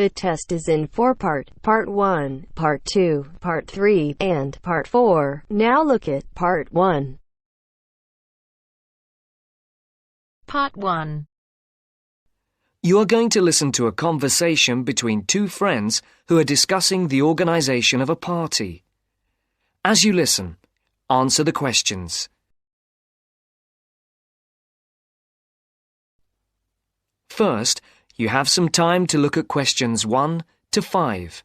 The test is in 4-part, Part 1, Part 2, Part 3, and Part 4. Now look at Part 1. Part 1. You are going to listen to a conversation between two friends who are discussing the organization of a party. As you listen, answer the questions. First, you have some time to look at questions 1 to 5.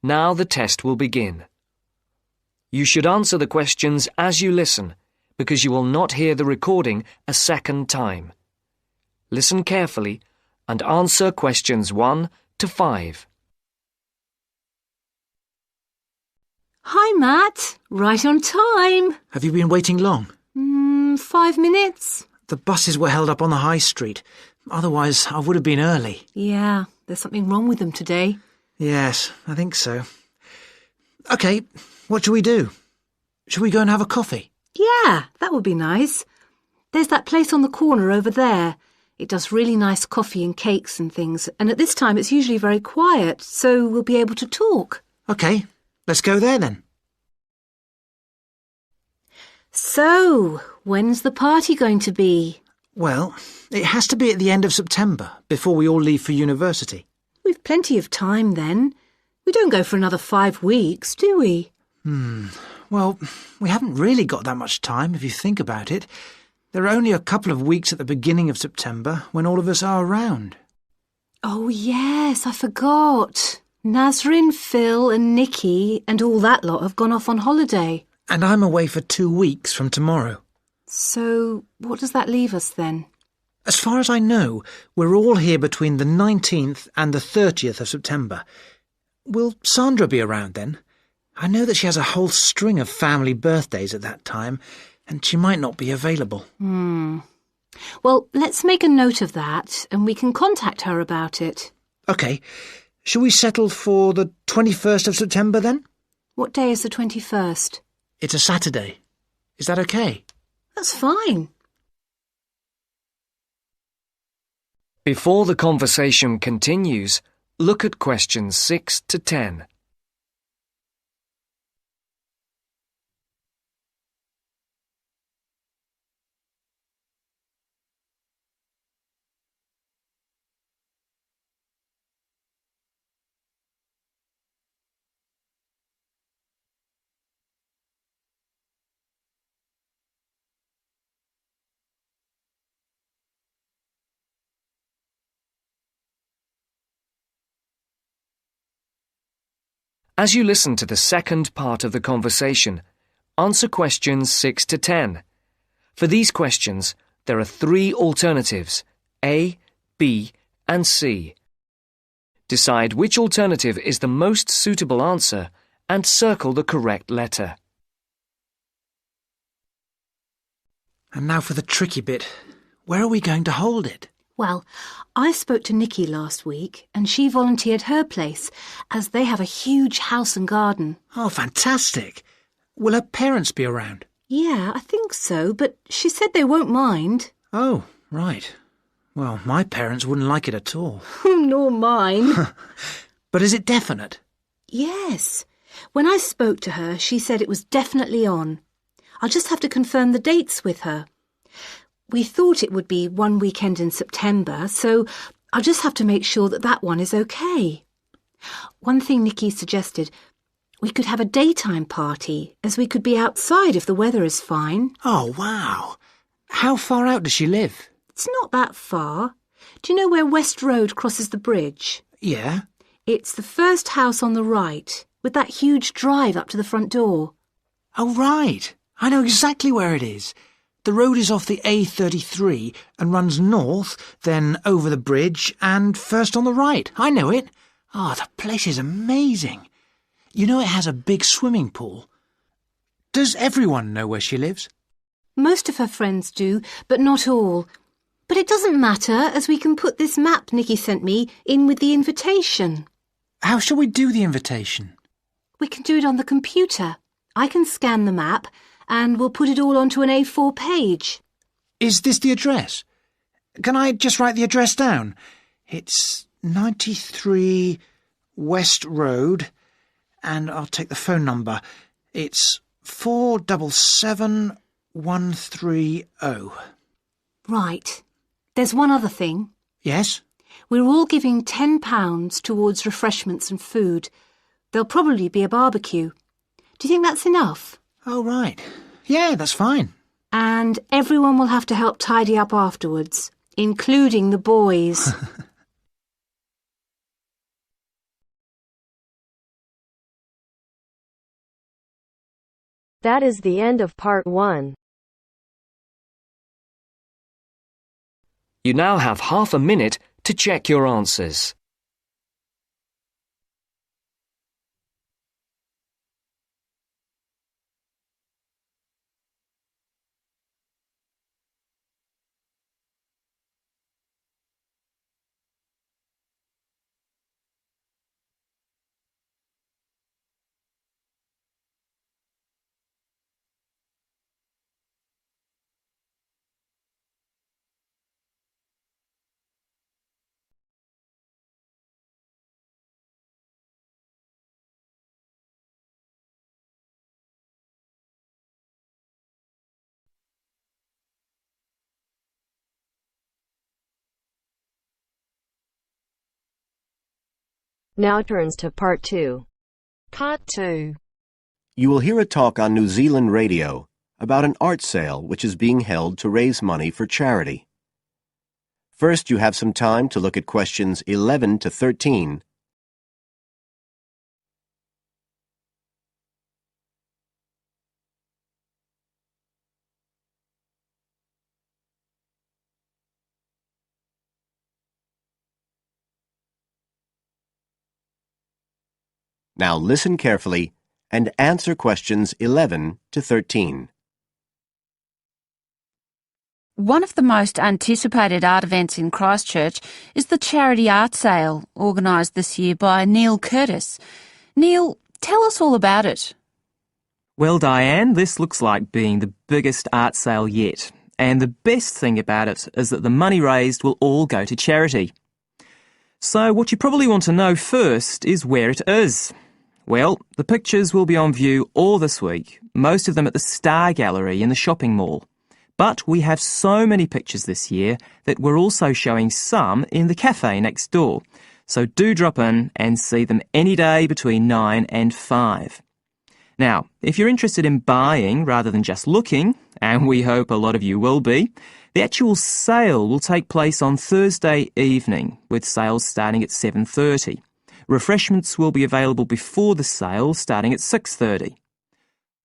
Now the test will begin. You should answer the questions as you listen, because you will not hear the recording a second time. Listen carefully and answer questions 1 to 5. Hi, Matt. Right on time. Have you been waiting long? 5 minutes. The buses were held up on the high street. Otherwise, I would have been early. Yeah, there's something wrong with them today. Yes, I think so. OK, what shall we do? Shall we go and have a coffee? Yeah, that would be nice. There's that place on the corner over there. It does really nice coffee and cakes and things, and at this time it's usually very quiet, so we'll be able to talk. OK, let's go there then. So, when's the party going to be? Well, it has to be at the end of September, before we all leave for university. We've plenty of time then. We don't go for another 5 weeks, do we? Well, we haven't really got that much time, if you think about it. There are only a couple of weeks at the beginning of September when all of us are around. Oh, yes, I forgot. Nazrin, Phil and Nikki and all that lot have gone off on holiday. And I'm away for 2 weeks from tomorrow. So, what does that leave us then? As far as I know, we're all here between the 19th and the 30th of September. Will Sandra be around then? I know that she has a whole string of family birthdays at that time, and she might not be available. Well, let's make a note of that, and we can contact her about it. OK. Shall we settle for the 21st of September then? What day is the 21st? It's a Saturday. Is that OK? That's fine. Before the conversation continues, look at questions 6 to 10. As you listen to the second part of the conversation, answer questions 6 to 10. For these questions, there are 3 alternatives, A, B, and C. Decide which alternative is the most suitable answer and circle the correct letter. And now for the tricky bit. Where are we going to hold it? Well, I spoke to Nikki last week and she volunteered her place as they have a huge house and garden. Oh, fantastic. Will her parents be around? Yeah, I think so, but she said they won't mind. Oh, right. Well, my parents wouldn't like it at all. Nor mine. But is it definite? Yes. When I spoke to her, she said it was definitely on. I'll just have to confirm the dates with her. We thought it would be one weekend in September, so I'll just have to make sure that that one is okay. One thing Nikki suggested, we could have a daytime party, as we could be outside if the weather is fine. Oh, wow. How far out does she live? It's not that far. Do you know where West Road crosses the bridge? Yeah. It's the first house on the right, with that huge drive up to the front door. Oh, right. I know exactly where it is. The road is off the A33 and runs north, then over the bridge and first on the right. I know it. Oh, the place is amazing. You know it has a big swimming pool. Does everyone know where she lives? Most of her friends do, but not all. But it doesn't matter, as we can put this map Nikki sent me in with the invitation. How shall we do the invitation? We can do it on the computer. I can scan the map, and we'll put it all onto an A4 page. Is this the address? Can I just write the address down? It's 93 West Road, and I'll take the phone number. It's 477130. Right. There's one other thing. Yes? We're all giving £10 towards refreshments and food. There'll probably be a barbecue. Do you think that's enough? Oh, right. Yeah, that's fine. And everyone will have to help tidy up afterwards, including the boys. That is the end of part 1. You now have half a minute to check your answers. Now turns to part 2. Part 2. You will hear a talk on New Zealand radio about an art sale which is being held to raise money for charity. First, you have some time to look at questions 11 to 13. Now listen carefully and answer questions 11 to 13. One of the most anticipated art events in Christchurch is the charity art sale organised this year by Neil Curtis. Neil, tell us all about it. Well, Diane, this looks like being the biggest art sale yet. And the best thing about it is that the money raised will all go to charity. So what you probably want to know first is where it is. Well, the pictures will be on view all this week, most of them at the Star Gallery in the shopping mall. But we have so many pictures this year that we're also showing some in the cafe next door. So do drop in and see them any day between 9 and 5. Now, if you're interested in buying rather than just looking, and we hope a lot of you will be, the actual sale will take place on Thursday evening, with sales starting at 7:30. Refreshments will be available before the sale, starting at 6:30.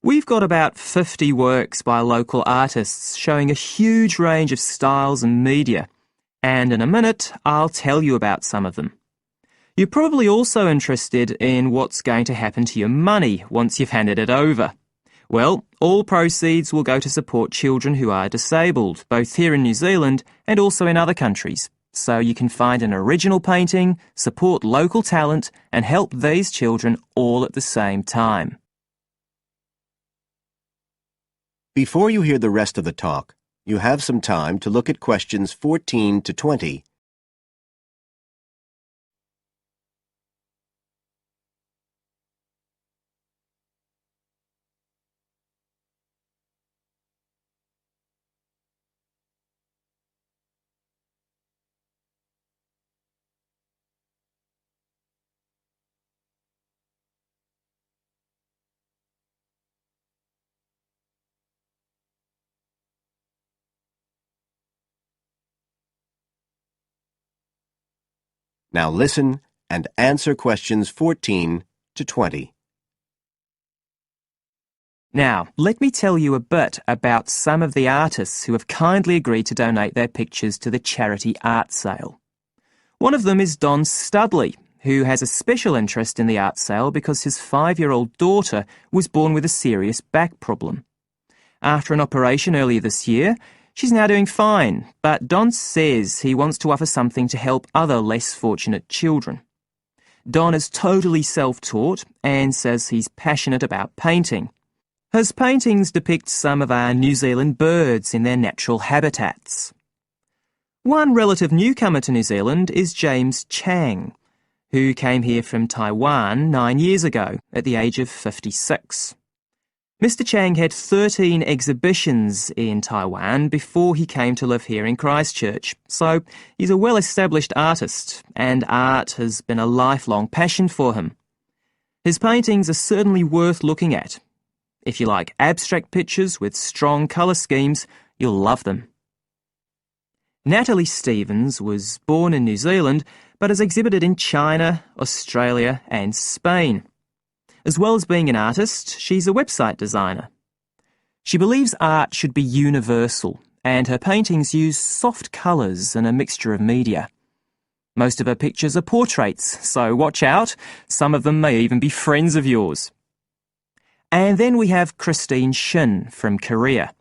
We've got about 50 works by local artists showing a huge range of styles and media, and in a minute I'll tell you about some of them. You're probably also interested in what's going to happen to your money once you've handed it over. Well, all proceeds will go to support children who are disabled, both here in New Zealand and also in other countries. So you can find an original painting, support local talent, and help these children all at the same time. Before you hear the rest of the talk, you have some time to look at questions 14 to 20. Now listen and answer questions 14 to 20. Now, let me tell you a bit about some of the artists who have kindly agreed to donate their pictures to the charity art sale. One of them is Don Stubley, who has a special interest in the art sale because his 5-year-old daughter was born with a serious back problem. After an operation earlier this year, she's now doing fine, but Don says he wants to offer something to help other less fortunate children. Don is totally self-taught and says he's passionate about painting. His paintings depict some of our New Zealand birds in their natural habitats. One relative newcomer to New Zealand is James Chang, who came here from Taiwan 9 years ago at the age of 56. Mr. Chang had 13 exhibitions in Taiwan before he came to live here in Christchurch, so he's a well-established artist, and art has been a lifelong passion for him. His paintings are certainly worth looking at. If you like abstract pictures with strong colour schemes, you'll love them. Natalie Stevens was born in New Zealand, but has exhibited in China, Australia and Spain. As well as being an artist, she's a website designer. She believes art should be universal, and her paintings use soft colours and a mixture of media. Most of her pictures are portraits, so watch out. Some of them may even be friends of yours. And then we have Christine Shin from Korea.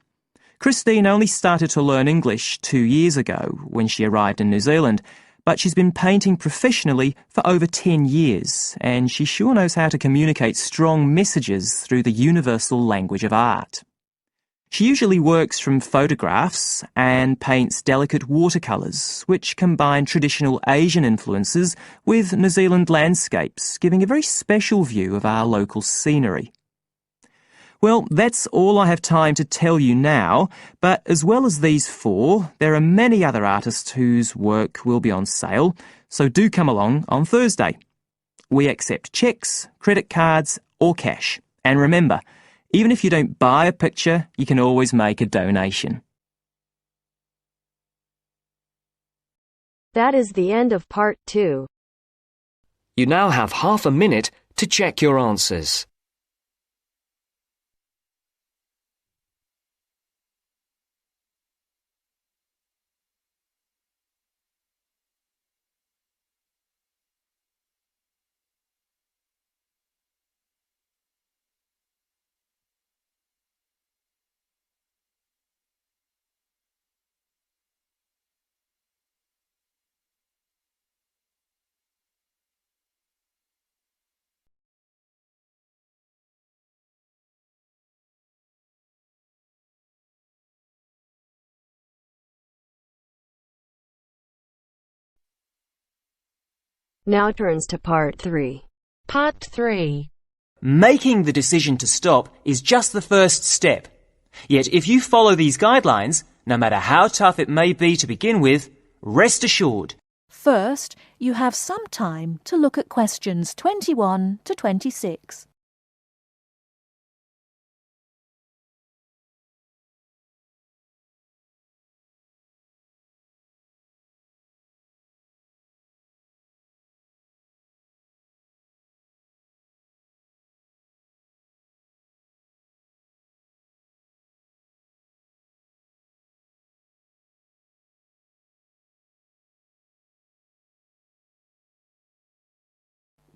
Christine only started to learn English 2 years ago when she arrived in New Zealand, but she's been painting professionally for over 10 years, and she sure knows how to communicate strong messages through the universal language of art. She usually works from photographs and paints delicate watercolours, which combine traditional Asian influences with New Zealand landscapes, giving a very special view of our local scenery. Well, that's all I have time to tell you now, but as well as these 4, there are many other artists whose work will be on sale, so do come along on Thursday. We accept cheques, credit cards or cash. And remember, even if you don't buy a picture, you can always make a donation. That is the end of part 2. You now have half a minute to check your answers. Now turns to part 3. Part 3. Making the decision to stop is just the first step. Yet if you follow these guidelines, no matter how tough it may be to begin with, rest assured. First, you have some time to look at questions 21 to 26.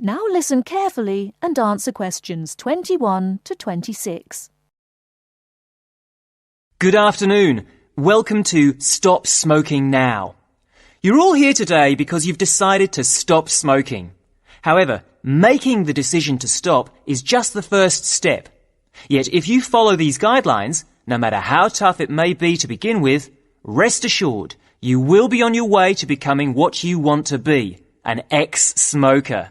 Now listen carefully and answer questions 21 to 26. Good afternoon. Welcome to Stop Smoking Now. You're all here today because you've decided to stop smoking. However, making the decision to stop is just the first step. Yet if you follow these guidelines, no matter how tough it may be to begin with, rest assured you will be on your way to becoming what you want to be, an ex-smoker.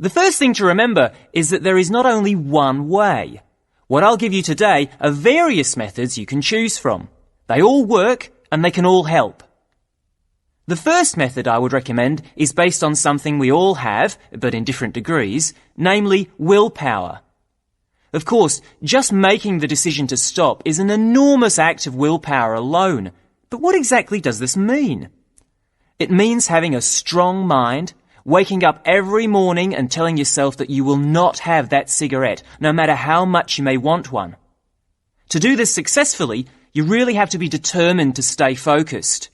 The first thing to remember is that there is not only one way. What I'll give you today are various methods you can choose from. They all work and they can all help. The first method I would recommend is based on something we all have, but in different degrees, namely willpower. Of course, just making the decision to stop is an enormous act of willpower alone. But what exactly does this mean? It means having a strong mind, waking up every morning and telling yourself that you will not have that cigarette, no matter how much you may want one. To do this successfully, you really have to be determined to stay focused.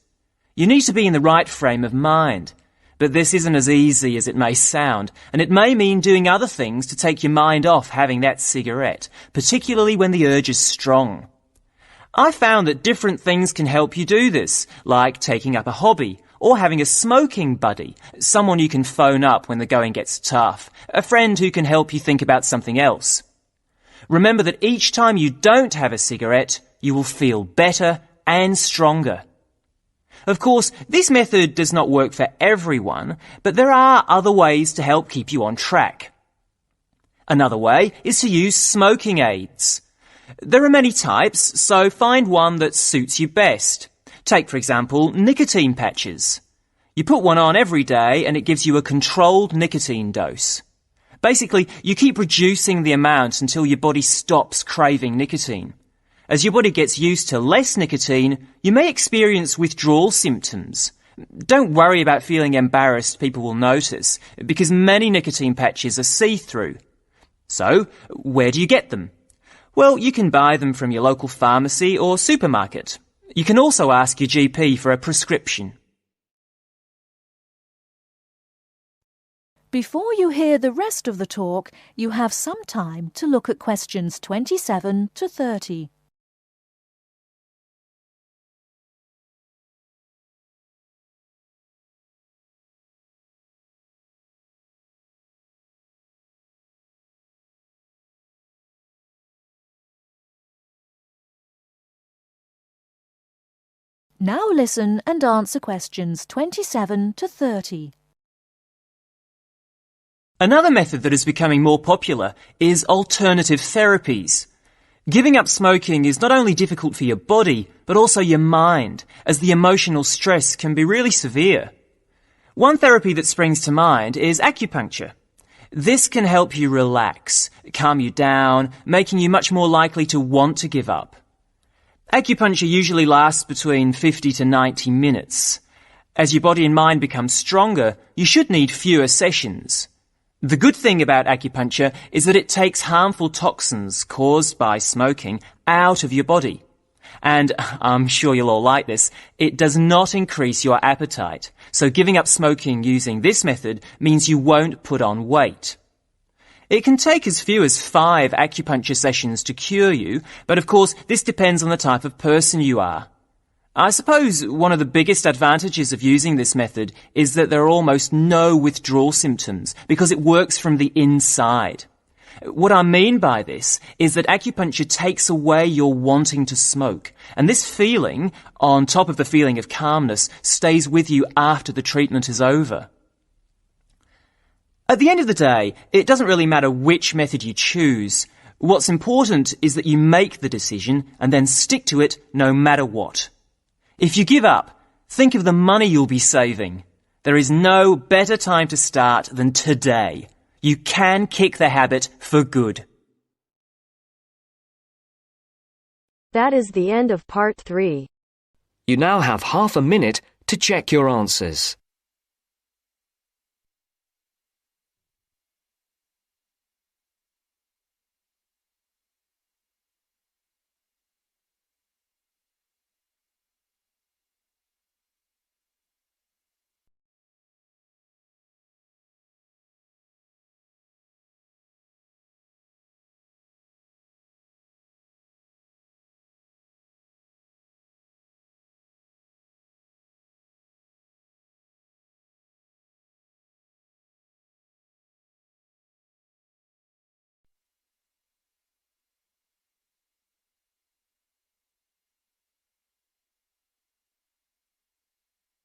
You need to be in the right frame of mind. But this isn't as easy as it may sound, and it may mean doing other things to take your mind off having that cigarette, particularly when the urge is strong. I found that different things can help you do this, like taking up a hobby, or having a smoking buddy, someone you can phone up when the going gets tough, a friend who can help you think about something else. Remember that each time you don't have a cigarette, you will feel better and stronger. Of course, this method does not work for everyone, but there are other ways to help keep you on track. Another way is to use smoking aids. There are many types, so find one that suits you best. Take, for example, nicotine patches. You put one on every day and it gives you a controlled nicotine dose. Basically, you keep reducing the amount until your body stops craving nicotine. As your body gets used to less nicotine, you may experience withdrawal symptoms. Don't worry about feeling embarrassed people will notice, because many nicotine patches are see-through. So, where do you get them? Well, you can buy them from your local pharmacy or supermarket. You can also ask your GP for a prescription. Before you hear the rest of the talk, you have some time to look at questions 27 to 30. Now listen and answer questions 27 to 30. Another method that is becoming more popular is alternative therapies. Giving up smoking is not only difficult for your body, but also your mind, as the emotional stress can be really severe. One therapy that springs to mind is acupuncture. This can help you relax, calm you down, making you much more likely to want to give up. Acupuncture usually lasts between 50 to 90 minutes. As your body and mind become stronger, you should need fewer sessions. The good thing about acupuncture is that it takes harmful toxins caused by smoking out of your body. And I'm sure you'll all like this, it does not increase your appetite. So giving up smoking using this method means you won't put on weight. It can take as few as 5 acupuncture sessions to cure you, but of course this depends on the type of person you are. I suppose one of the biggest advantages of using this method is that there are almost no withdrawal symptoms because it works from the inside. What I mean by this is that acupuncture takes away your wanting to smoke, and this feeling, on top of the feeling of calmness, stays with you after the treatment is over. At the end of the day, it doesn't really matter which method you choose. What's important is that you make the decision and then stick to it no matter what. If you give up, think of the money you'll be saving. There is no better time to start than today. You can kick the habit for good. That is the end of part 3. You now have half a minute to check your answers.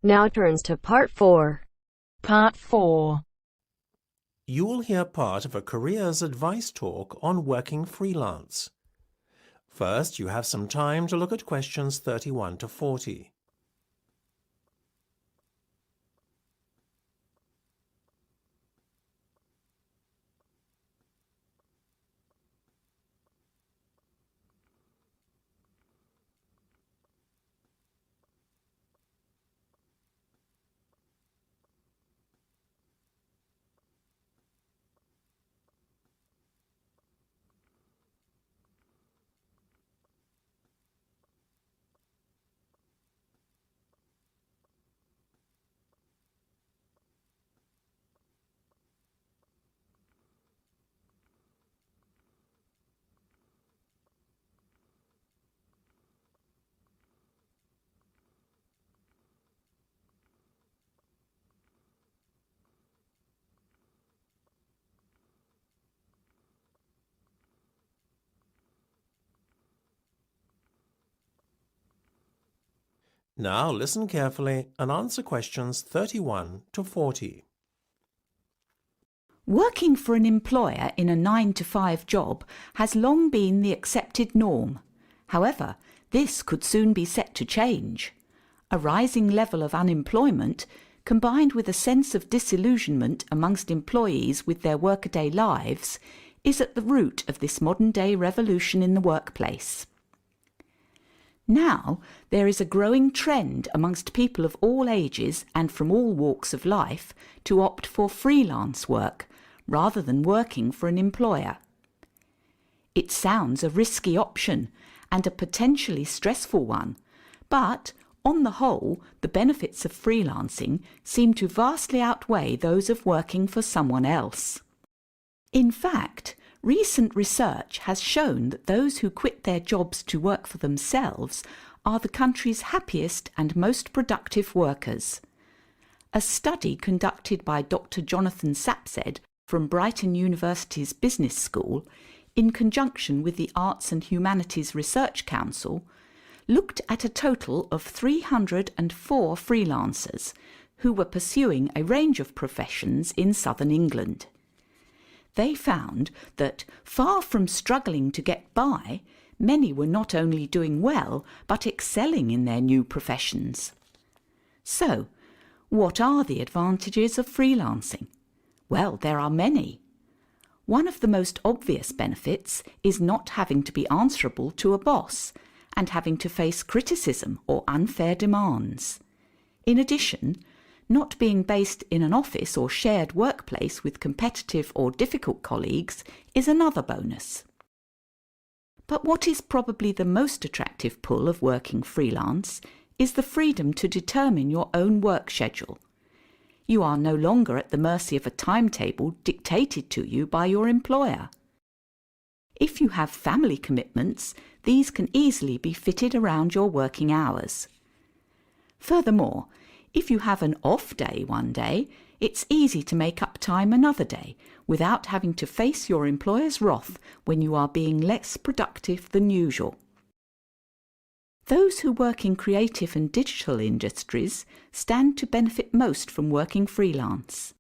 Now turns to part 4. Part 4. You will hear part of a careers advice talk on working freelance. First, you have some time to look at questions 31 to 40. Now listen carefully and answer questions 31 to 40. Working for an employer in a 9-to-5 job has long been the accepted norm. However, this could soon be set to change. A rising level of unemployment, combined with a sense of disillusionment amongst employees with their workaday lives, is at the root of this modern-day revolution in the workplace. Now, there is a growing trend amongst people of all ages and from all walks of life to opt for freelance work, rather than working for an employer. It sounds a risky option and a potentially stressful one, but on the whole, the benefits of freelancing seem to vastly outweigh those of working for someone else. In fact, recent research has shown that those who quit their jobs to work for themselves are the country's happiest and most productive workers. A study conducted by Dr. Jonathan Sapsed from Brighton University's Business School, in conjunction with the Arts and Humanities Research Council, looked at a total of 304 freelancers who were pursuing a range of professions in southern England. They found that, far from struggling to get by, many were not only doing well but excelling in their new professions. So, what are the advantages of freelancing? Well, there are many. One of the most obvious benefits is not having to be answerable to a boss and having to face criticism or unfair demands. In addition, not being based in an office or shared workplace with competitive or difficult colleagues is another bonus. But what is probably the most attractive pull of working freelance is the freedom to determine your own work schedule. You are no longer at the mercy of a timetable dictated to you by your employer. If you have family commitments, these can easily be fitted around your working hours. Furthermore, if you have an off day one day, it's easy to make up time another day without having to face your employer's wrath when you are being less productive than usual. Those who work in creative and digital industries stand to benefit most from working freelance.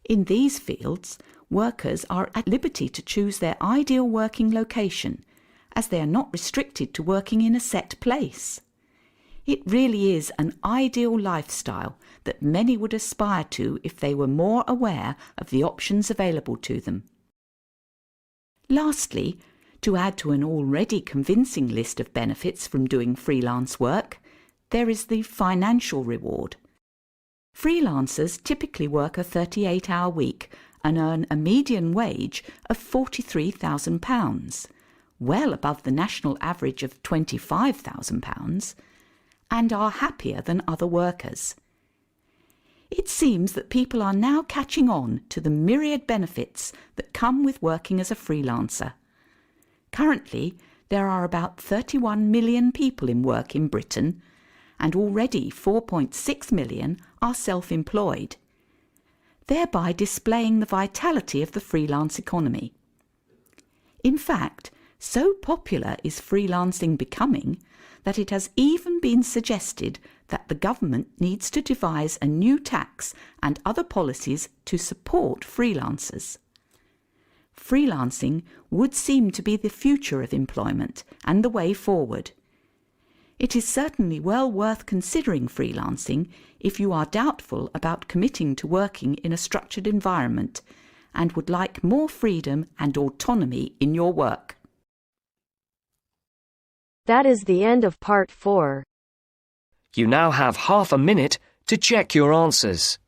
In these fields, workers are at liberty to choose their ideal working location, as they are not restricted to working in a set place. It really is an ideal lifestyle that many would aspire to if they were more aware of the options available to them. Lastly, to add to an already convincing list of benefits from doing freelance work, there is the financial reward. Freelancers typically work a 38-hour week and earn a median wage of £43,000, well above the national average of £25,000, and are happier than other workers. It seems that people are now catching on to the myriad benefits that come with working as a freelancer. Currently, there are about 31 million people in work in Britain, and already 4.6 million are self-employed, thereby displaying the vitality of the freelance economy. In fact, so popular is freelancing becoming that it has even been suggested that the government needs to devise a new tax and other policies to support freelancers. Freelancing would seem to be the future of employment and the way forward. It is certainly well worth considering freelancing if you are doubtful about committing to working in a structured environment and would like more freedom and autonomy in your work. That is the end of part 4. You now have half a minute to check your answers.